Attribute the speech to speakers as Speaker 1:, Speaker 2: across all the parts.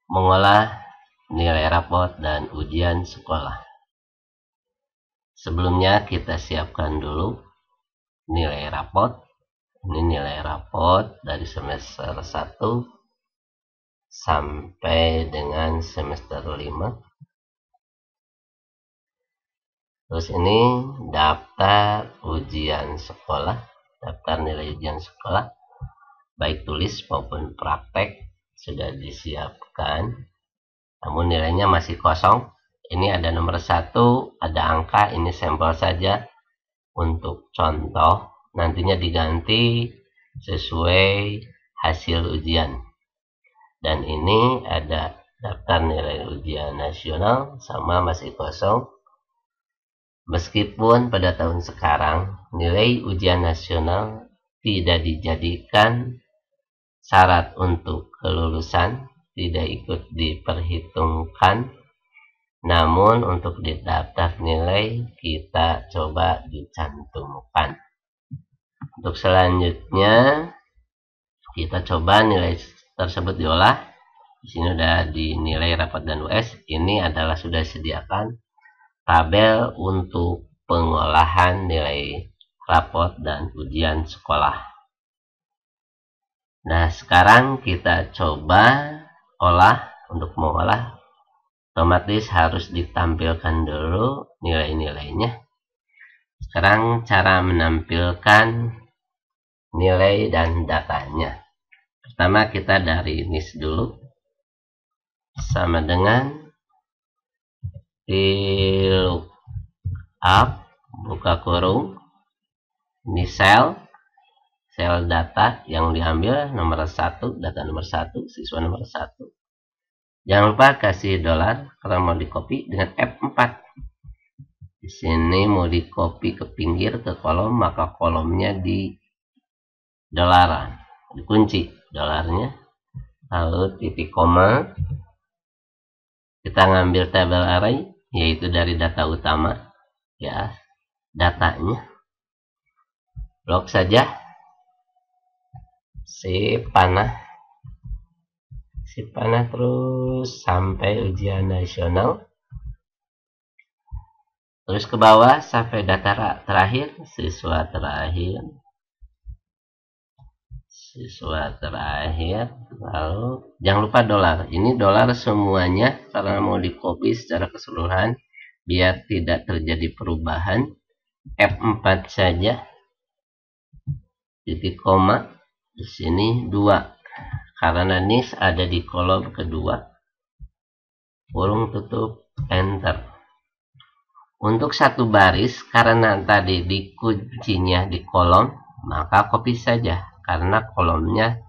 Speaker 1: mengolah nilai rapot dan ujian sekolah. Sebelumnya kita siapkan dulu nilai rapot. Ini nilai rapot dari semester 1 sampai dengan semester 5. Terus ini daftar ujian sekolah, daftar nilai ujian sekolah, baik tulis maupun praktek sudah disiapkan. Namun nilainya masih kosong. Ini ada nomor 1, ada angka, ini sampel saja untuk contoh. Nantinya diganti sesuai hasil ujian. Dan ini ada daftar nilai ujian nasional sama masih kosong. Meskipun pada tahun sekarang nilai ujian nasional tidak dijadikan syarat untuk kelulusan, tidak ikut diperhitungkan, namun untuk di daftar nilai kita coba dicantumkan. Untuk selanjutnya kita coba nilai tersebut diolah. Di sini sudah dinilai rapot dan US. Ini adalah sudah disediakan tabel untuk pengolahan nilai rapot dan ujian sekolah. Nah, sekarang kita coba olah. Untuk mengolah otomatis harus ditampilkan dulu nilai-nilainya. Sekarang cara menampilkan nilai dan datanya. Pertama kita dari NIS dulu. Sama dengan VLOOKUP, buka kurung, ini sel data yang diambil nomor 1, data nomor 1, siswa nomor 1. Jangan lupa kasih dolar karena mau di copy dengan F4. Di sini mau di copy ke pinggir ke kolom, maka kolomnya di dolaran, dikunci dolarnya, lalu titik koma. Kita ngambil tabel array, yaitu dari data utama, ya, datanya. Blok saja, sip panah terus sampai ujian nasional. Terus ke bawah sampai data terakhir, siswa terakhir. Lalu jangan lupa dolar. Ini dolar semuanya karena mau di copy secara keseluruhan biar tidak terjadi perubahan. F4 saja, titik koma, di sini 2 karena NIS ada di kolom kedua, kurung tutup, enter. Untuk satu baris karena tadi dikuncinya di kolom, maka copy saja karena kolomnya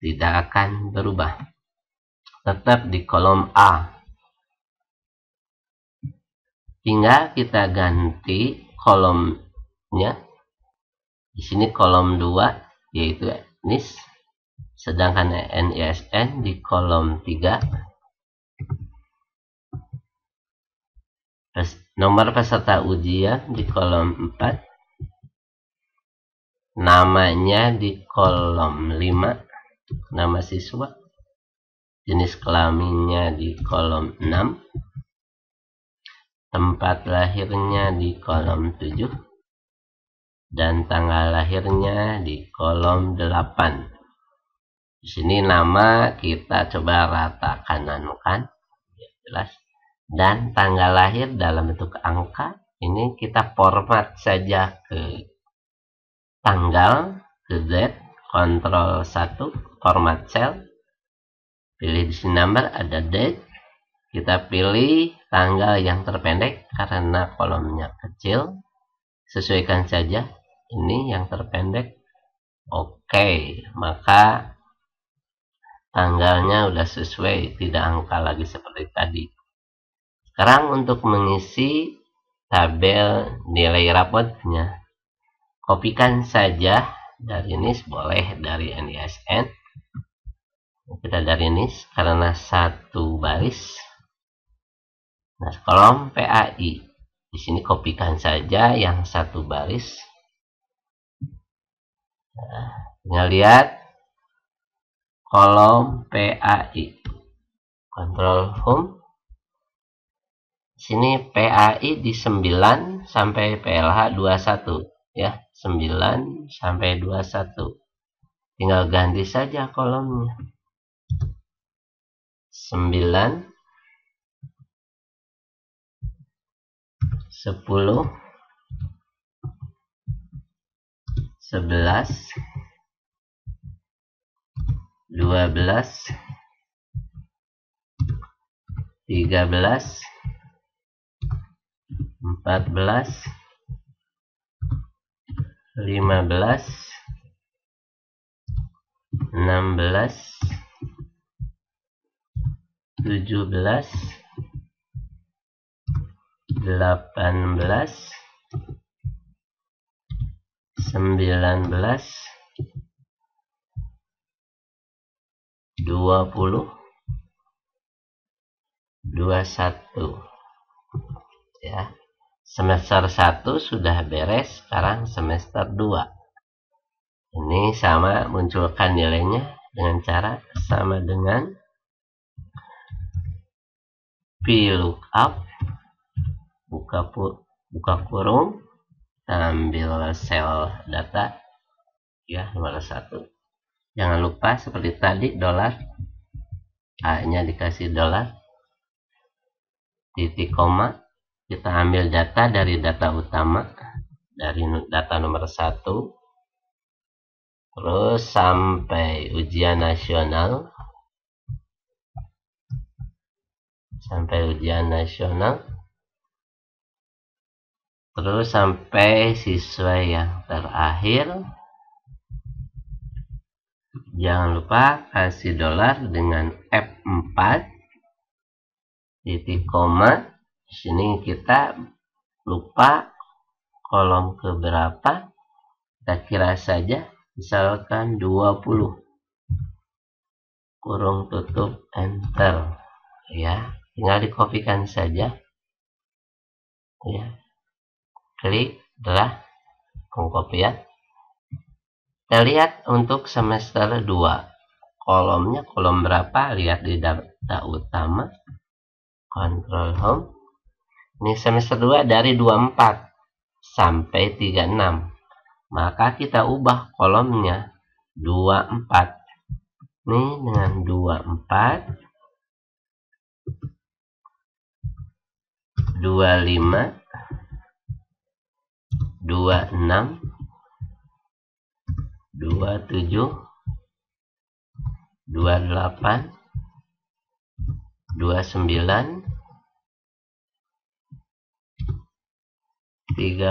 Speaker 1: tidak akan berubah, tetap di kolom A. Tinggal kita ganti kolomnya. Di sini kolom 2 yaitu NIS, sedangkan NISN di kolom 3. Nomor peserta ujian di kolom 4. Namanya di kolom 5, nama siswa. Jenis kelaminnya di kolom 6. Tempat lahirnya di kolom 7. Dan tanggal lahirnya di kolom 8. Di sini nama kita coba rata kanankan, jelas. Dan tanggal lahir dalam bentuk angka, ini kita format saja ke tanggal, ke Z, Ctrl 1, format cell. Pilih di sini number, ada date. Kita pilih tanggal yang terpendek karena kolomnya kecil. Sesuaikan saja, ini yang terpendek. Oke, maka tanggalnya udah sesuai, tidak angka lagi seperti tadi. Sekarang untuk mengisi tabel nilai rapotnya, kopikan saja dari NIS, boleh dari NISN. Kita dari NIS karena satu baris. Nah, kolom PAI. Di sini kopikan saja yang satu baris. Nah, tinggal lihat kolom PAI. Control Home. Sini PAI di 9 sampai PLH 21 ya, 9 sampai 21. Tinggal ganti saja kolomnya. 9, 10, 11, 12, 13, 14, 15, 16, 17, 18, 19, 20, 21 ya. Semester 1 sudah beres, sekarang semester 2. Ini sama, munculkan nilainya dengan cara sama dengan VLOOKUP, buka kurung, ambil sel data ya, nomor 1. Jangan lupa seperti tadi dolar, A-nya dikasih dolar, titik koma, kita ambil data dari data utama, dari data nomor 1, terus sampai ujian nasional, terus sampai siswa yang terakhir. Jangan lupa kasih dolar dengan F4 titik koma. Di sini kita lupa kolom keberapa, kita kira saja misalkan 20, kurung tutup, enter ya, tinggal dikopikan saja ya, klik adalah pengkopian. Kita lihat untuk semester 2 kolomnya kolom berapa, lihat di data utama, Control Home. Ini semester 2 dari 24 sampai 36, maka kita ubah kolomnya 24. Ini dengan 24, 25, 26, 27, 28, 29, 30,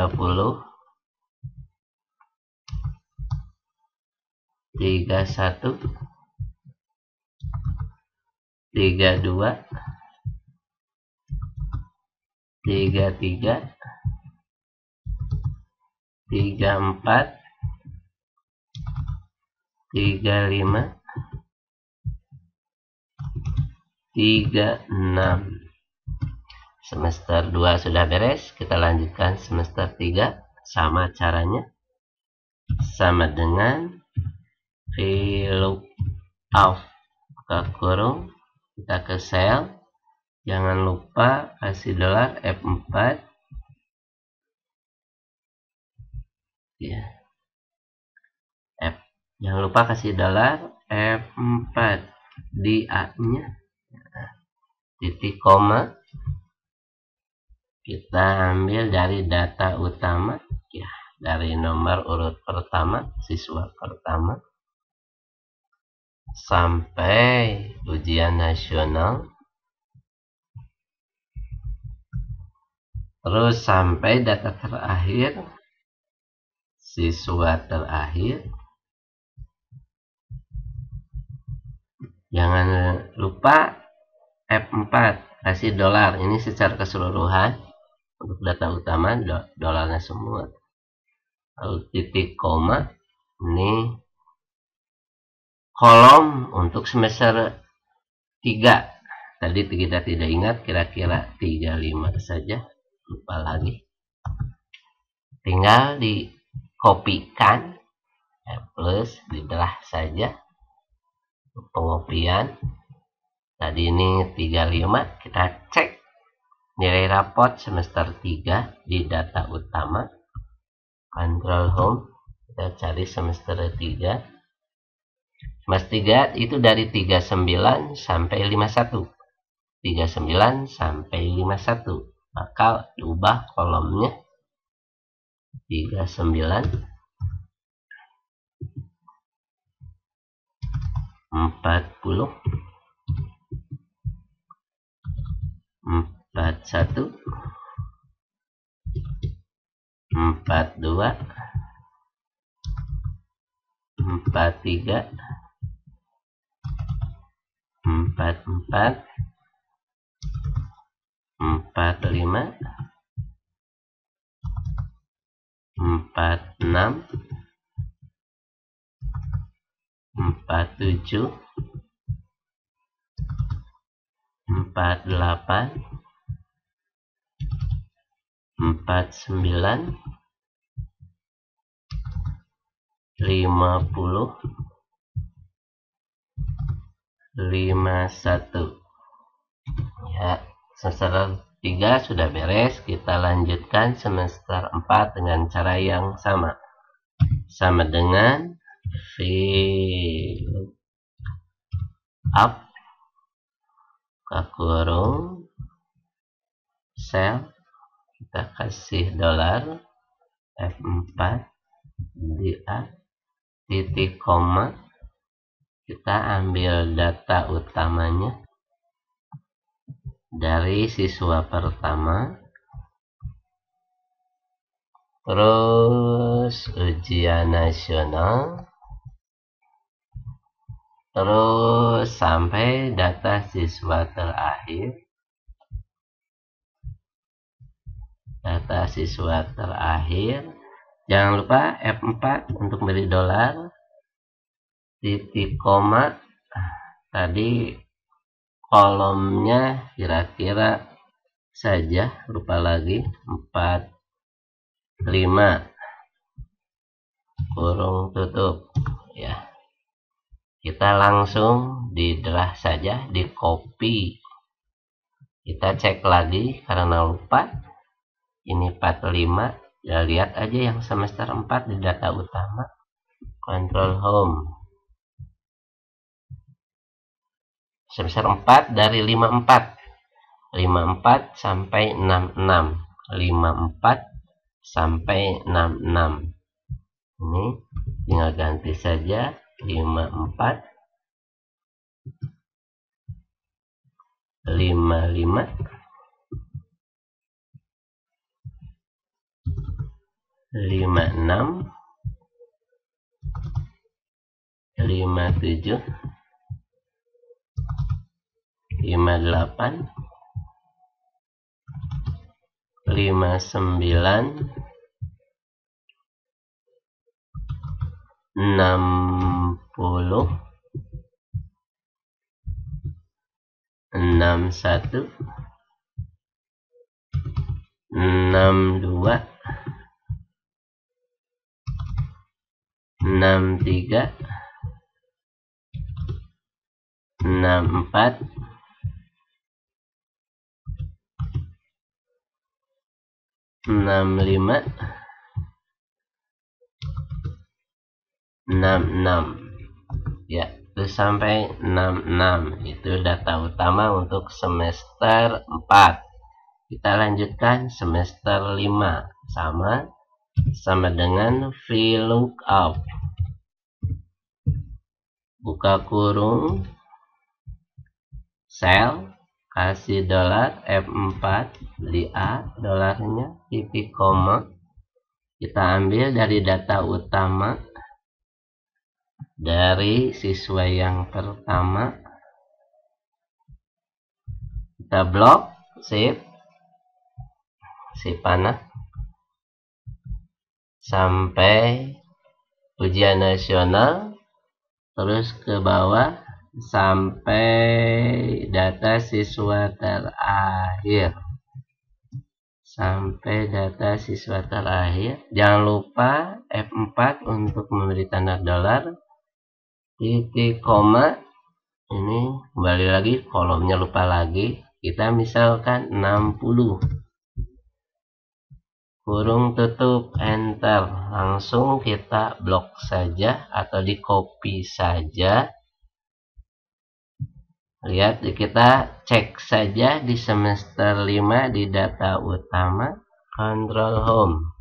Speaker 1: 31, 32, 33, 34, 35, 36. Semester 2 sudah beres, kita lanjutkan semester 3. Sama caranya, sama dengan VLOOKUP, buka kurung, kita ke sel, jangan lupa kasih dolar F4 ya, jangan lupa kasih dolar F4 di A-nya, titik koma, kita ambil dari data utama ya, dari nomor urut pertama, siswa pertama, sampai ujian nasional, terus sampai data terakhir, siswa terakhir. Jangan lupa F4 kasih dolar, ini secara keseluruhan untuk data utama, dolarnya semua. Lalu titik koma, ini kolom untuk semester 3. Tadi kita tidak ingat, kira-kira 35 saja, lupa lagi. Tinggal dikopikan, plus dibelah saja, pengopian. Tadi ini 35, kita cek nilai rapot semester 3 di data utama. Control Home, kita cari semester 3. Semester 3 itu dari 39 sampai 51. 39 sampai 51. Maka ubah kolomnya 39, 40, 41, 42, 43, 44, 45, 46, 47, 48, 49, 50, 51. Ya, semester 3 sudah beres. Kita lanjutkan semester 4 dengan cara yang sama. Sama dengan VLOOKUP, buka kurung, sel, kita kasih dolar, F4, dia, titik koma, kita ambil data utamanya dari siswa pertama, terus ujian nasional, terus sampai data siswa terakhir. Data siswa terakhir. Jangan lupa F4 untuk beri dolar, titik koma. Tadi kolomnya kira-kira saja, lupa lagi, 45, kurung tutup. Ya, kita langsung di drag saja, di copy. Kita cek lagi karena lupa. Ini 45, ya lihat aja yang semester 4 di data utama. Control Home. Semester 4 dari 54. 54 sampai 66. 54 sampai 66. Ini tinggal ganti saja 54, 55, 56, 57, 58, 59, 60, 61, 62, 63, 64, 65, 66. Ya, terus sampai 66. Itu data utama untuk semester 4. Kita lanjutkan semester 5. Sama dengan VLOOKUP. Buka kurung, sel, kasih dolar, F4, di A dolarnya, titik koma. Kita ambil dari data utama dari siswa yang pertama. Kita blok, save panah sampai ujian nasional, terus ke bawah sampai data siswa terakhir. Jangan lupa F4 untuk memberi tanda dolar, titik koma. Ini kembali lagi, kolomnya lupa lagi. Kita misalkan 60. Kurung tutup, enter. Langsung kita blok saja atau di copy saja. Lihat, kita cek saja di semester 5 di data utama, Control Home.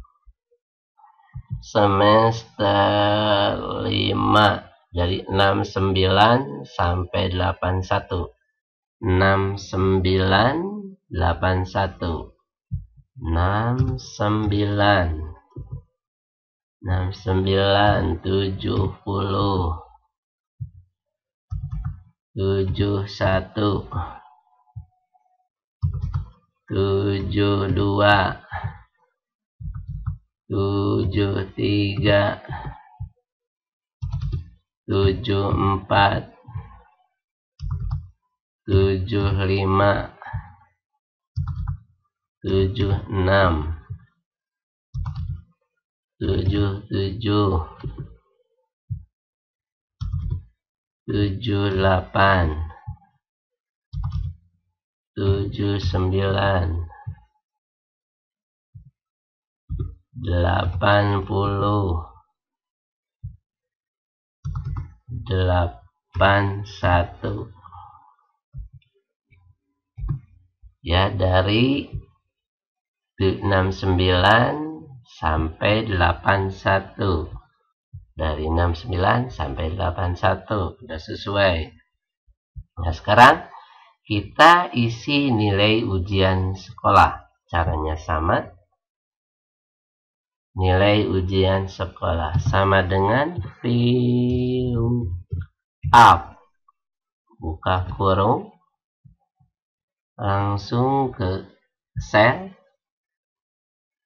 Speaker 1: Semester 5 dari 69 sampai 81. 69 81. 69 69 70 71 72 73 74 75 76 77 78 79 80 81. Ya, dari 69 sampai 81. Dari 69 sampai 81 sudah sesuai. Nah, sekarang kita isi nilai ujian sekolah. Caranya sama. Nilai ujian sekolah sama dengan fill up. Buka kurung. Langsung ke sel.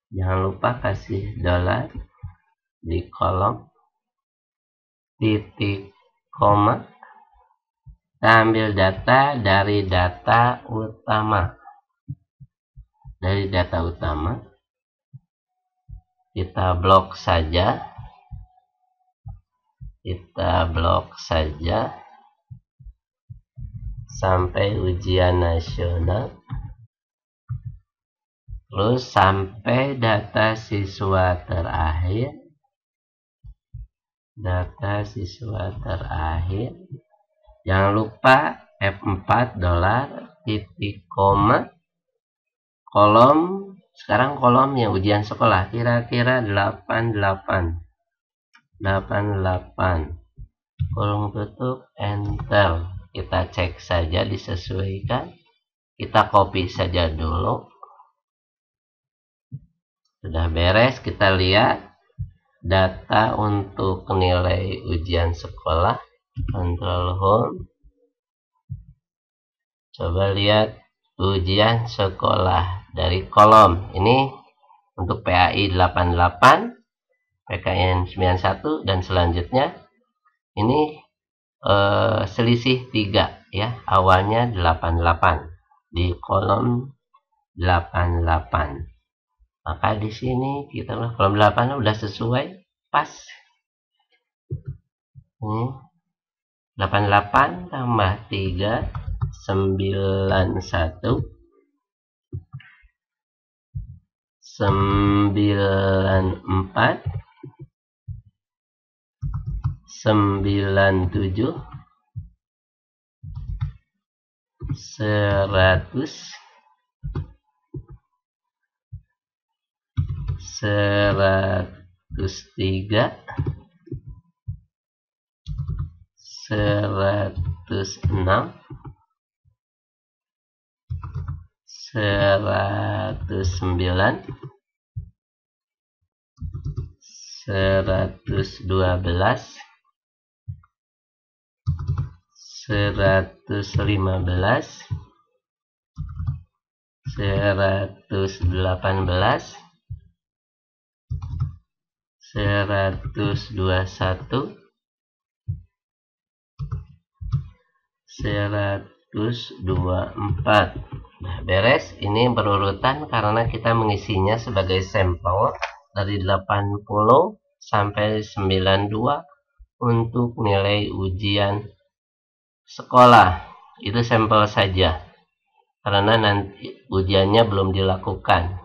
Speaker 1: Jangan lupa kasih $, di kolom, titik, koma. Kita ambil data dari data utama. Dari data utama, kita blok saja. Kita blok saja sampai ujian nasional. Terus sampai data siswa terakhir. Data siswa terakhir. Jangan lupa F4 $, titik, koma. Kolom, sekarang kolom yang ujian sekolah. Kira-kira 88. 88. Kurung tutup, enter. Kita cek saja disesuaikan. Kita copy saja dulu. Sudah beres, kita lihat data untuk nilai ujian sekolah. Control Home. Coba lihat ujian sekolah dari kolom. Ini untuk PAI 88, PKN 91, dan selanjutnya ini selisih 3 ya. Awalnya 88 di kolom 88. Maka di sini kita kolom 8 udah sesuai, pas. Ini 88 tambah 3 91 94 97 100 103 106 109 112 115 118 121 124. Nah, beres. Ini berurutan karena kita mengisinya sebagai sampel dari 80 sampai 92 untuk nilai ujian sekolah. Itu sampel saja, karena nanti ujiannya belum dilakukan.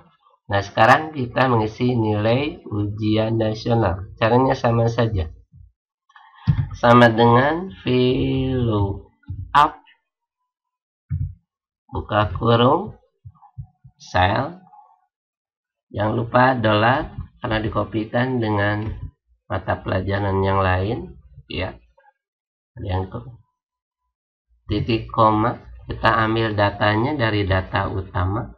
Speaker 1: Nah, sekarang kita mengisi nilai ujian nasional. Caranya sama saja. Sama dengan VLOOKUP, buka kurung, sel, jangan lupa dolar karena dikopikan dengan mata pelajaran yang lain, ya. Yang titik koma, kita ambil datanya dari data utama,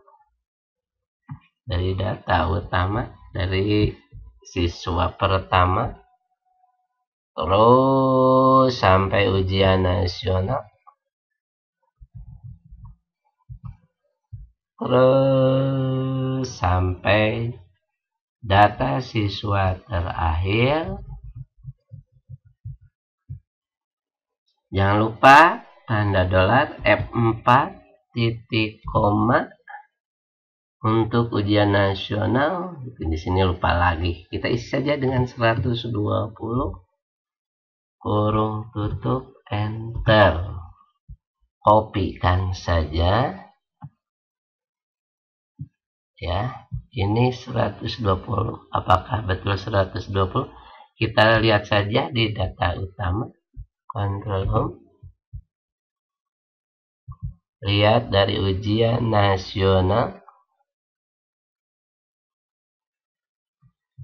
Speaker 1: dari siswa pertama, terus sampai ujian nasional, terus sampai data siswa terakhir. Jangan lupa tanda dolar F4 titik koma untuk ujian nasional. Di sini lupa lagi. Kita isi saja dengan 120 kurung tutup enter. Kopikan saja. Ya, ini 120. Apakah betul 120? Kita lihat saja di data utama. Control Home. Lihat dari ujian nasional.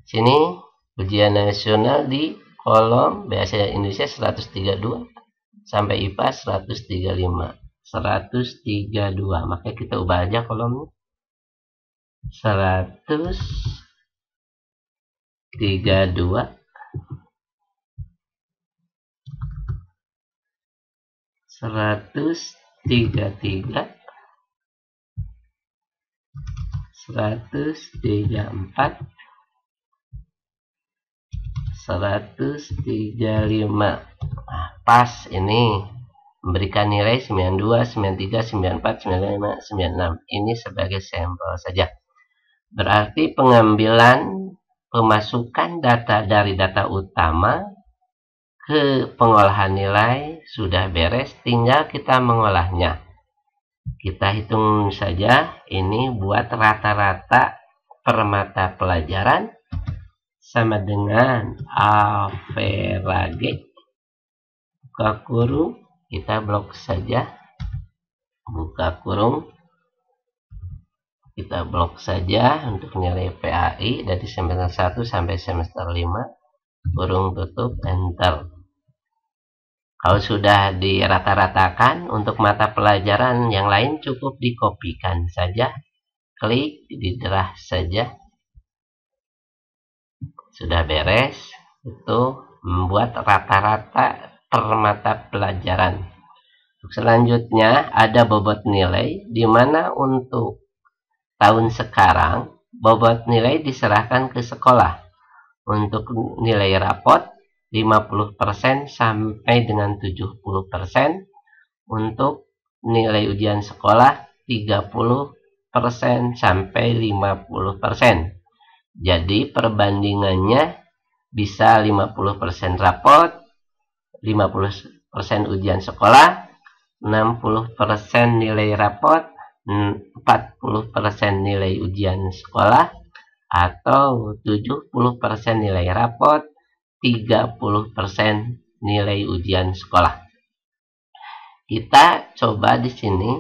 Speaker 1: Sini ujian nasional di kolom bahasa Indonesia 132 sampai IPA 135. 132. Maka kita ubah aja kolomnya. 132. 133, 134, 135. Nah, pas ini memberikan nilai 92, 93, 94, 95, 96. Ini sebagai sampel saja. Berarti pengambilan pemasukan data dari data utama ke pengolahan nilai sudah beres, tinggal kita mengolahnya. Kita hitung saja, ini buat rata-rata per mata pelajaran sama dengan average. Buka kurung, kita blok saja. Buka kurung, kita blok saja untuk nilai PAI dari semester 1 sampai semester 5. Kurung tutup enter. Kalau sudah dirata-ratakan untuk mata pelajaran yang lain cukup dikopikan saja, klik di drag saja, sudah beres. Itu membuat rata-rata per mata pelajaran. Selanjutnya ada bobot nilai, di mana untuk tahun sekarang bobot nilai diserahkan ke sekolah. Untuk nilai rapot 50% sampai dengan 70%. Untuk nilai ujian sekolah 30% sampai 50%. Jadi perbandingannya bisa 50% rapot, 50% ujian sekolah, 60% nilai rapot, 40% nilai ujian sekolah, atau 70% nilai rapot, 30% nilai ujian sekolah. Kita coba di sini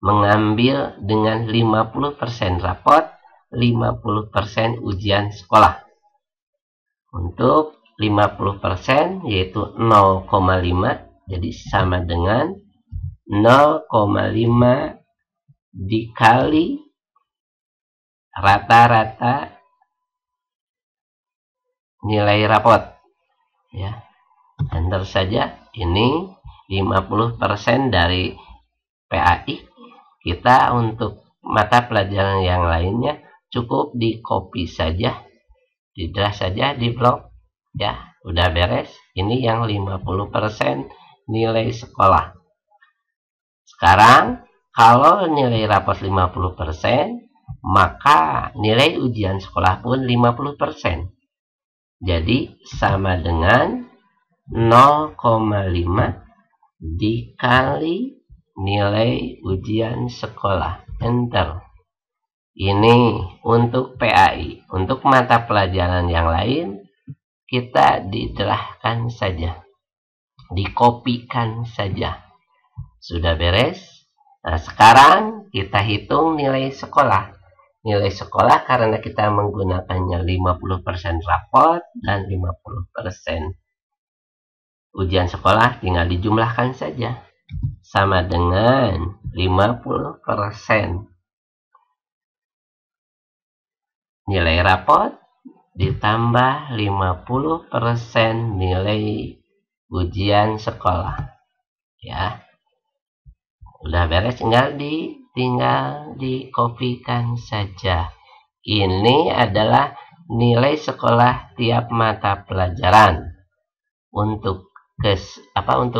Speaker 1: mengambil dengan 50% rapot, 50% ujian sekolah. Untuk 50% yaitu 0,5, jadi sama dengan 0,5 dikali rata-rata nilai rapot, ya. Enter saja. Ini 50% dari PAI. Kita untuk mata pelajaran yang lainnya cukup di copy saja, di drag saja, di blok, ya. Udah beres. Ini yang 50% nilai sekolah. Sekarang kalau nilai rapot 50%, maka nilai ujian sekolah pun 50%. Jadi sama dengan 0,5 dikali nilai ujian sekolah. Enter. Ini untuk PAI. Untuk mata pelajaran yang lain, kita diderahkan saja. Dikopikan saja. Sudah beres? Nah, sekarang kita hitung nilai sekolah. Nilai sekolah karena kita menggunakannya 50% rapot dan 50% ujian sekolah, tinggal dijumlahkan saja. Sama dengan 50% nilai rapot ditambah 50% nilai ujian sekolah. Ya. Udah beres, tinggal dikopikan saja. Ini adalah nilai sekolah tiap mata pelajaran. Untuk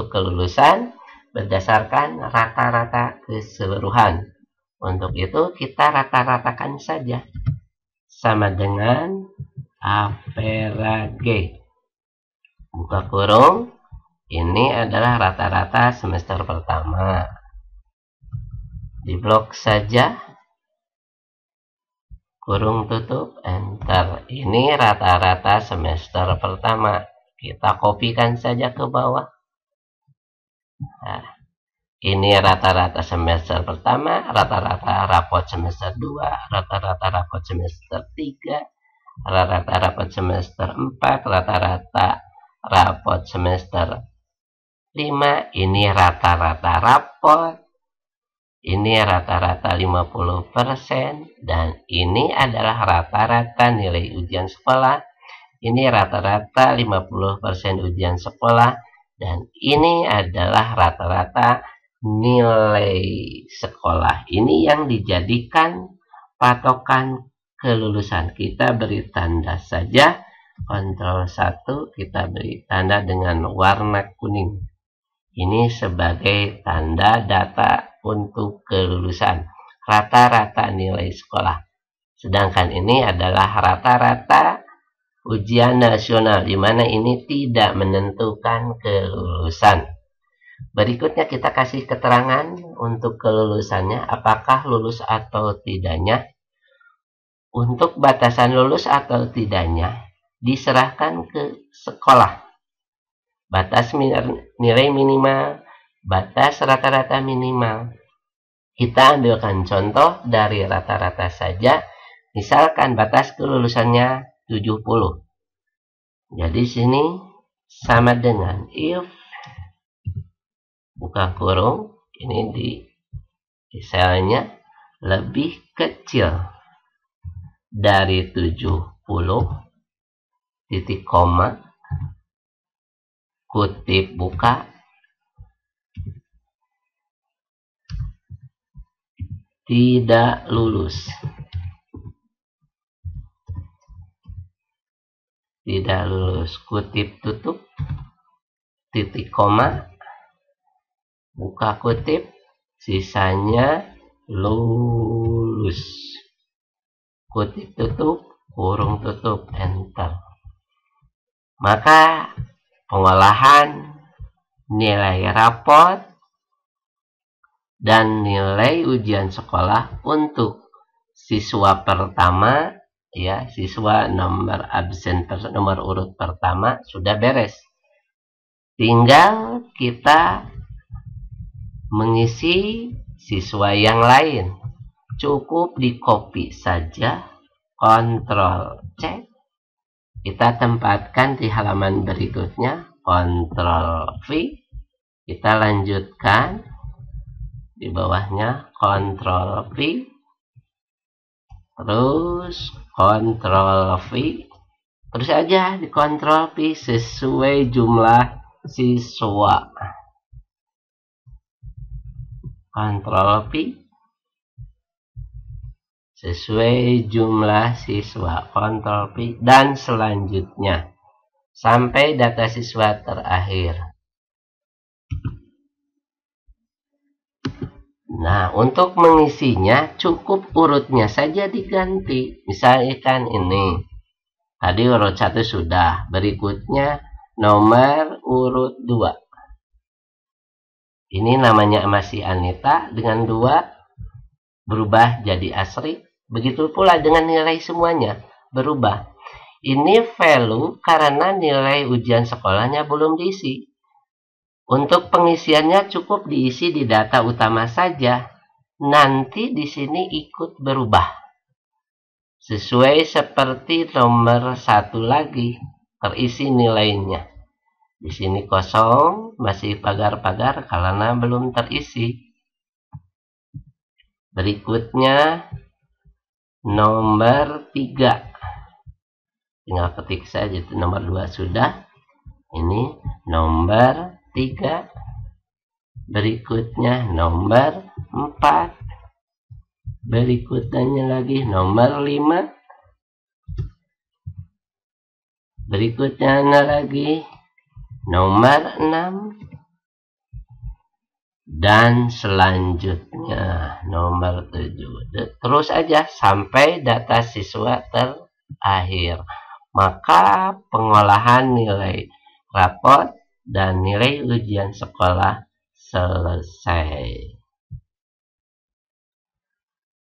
Speaker 1: kelulusan berdasarkan rata-rata keseluruhan. Untuk itu kita rata-ratakan saja. Sama dengan average. Buka kurung. Ini adalah rata-rata semester pertama. Diblok saja. Kurung tutup, enter. Ini rata-rata semester pertama. Kita kopikan saja ke bawah. Nah, ini rata-rata semester pertama, rata-rata rapot semester 2, rata-rata rapot semester 3, rata-rata rapot semester 4, rata-rata rapot semester 5. Ini rata-rata rapot. Ini rata-rata 50%. Dan ini adalah rata-rata nilai ujian sekolah. Ini rata-rata 50% ujian sekolah. Dan ini adalah rata-rata nilai sekolah. Ini yang dijadikan patokan kelulusan. Kita beri tanda saja. Ctrl 1 kita beri tanda dengan warna kuning. Ini sebagai tanda data untuk kelulusan. Rata-rata nilai sekolah. Sedangkan ini adalah rata-rata ujian nasional, di mana ini tidak menentukan kelulusan. Berikutnya kita kasih keterangan untuk kelulusannya, apakah lulus atau tidaknya. Untuk batasan lulus atau tidaknya diserahkan ke sekolah. Batas nilai minimal, batas rata-rata minimal. Kita ambilkan contoh dari rata-rata saja. Misalkan batas kelulusannya 70. Jadi sini sama dengan if, buka kurung, ini di selnya lebih kecil dari 70, titik koma, kutip buka, tidak lulus. Tidak lulus, kutip tutup, titik koma, buka kutip, sisanya lulus. Kutip tutup, kurung tutup, enter. Maka pengolahan nilai rapot dan nilai ujian sekolah untuk siswa pertama, ya, siswa nomor absen nomor urut pertama sudah beres. Tinggal kita mengisi siswa yang lain. Cukup di copy saja, Ctrl C. Kita tempatkan di halaman berikutnya, Ctrl V. Kita lanjutkan di bawahnya, Ctrl V. Terus Ctrl V, terus aja di Ctrl V sesuai jumlah siswa. Ctrl V sesuai jumlah siswa. Ctrl V dan selanjutnya sampai data siswa terakhir. Nah, untuk mengisinya cukup urutnya saja diganti. Misalkan ini. Tadi urut 1 sudah. Berikutnya nomor urut 2. Ini namanya masih Anita dengan 2 berubah jadi Asri. Begitu pula dengan nilai semuanya berubah. Ini value karena nilai ujian sekolahnya belum diisi. Untuk pengisiannya cukup diisi di data utama saja. Nanti di sini ikut berubah. Sesuai seperti nomor 1 lagi, terisi nilainya. Di sini kosong, masih pagar-pagar karena belum terisi. Berikutnya nomor 3. Tinggal ketik saja, nomor 2 sudah. Ini nomor 3. Berikutnya nomor 4. Berikutnya lagi nomor 5. Berikutnya lagi nomor 6. Dan selanjutnya nomor 7. Terus aja sampai data siswa terakhir. Maka pengolahan nilai rapot dan nilai ujian sekolah selesai.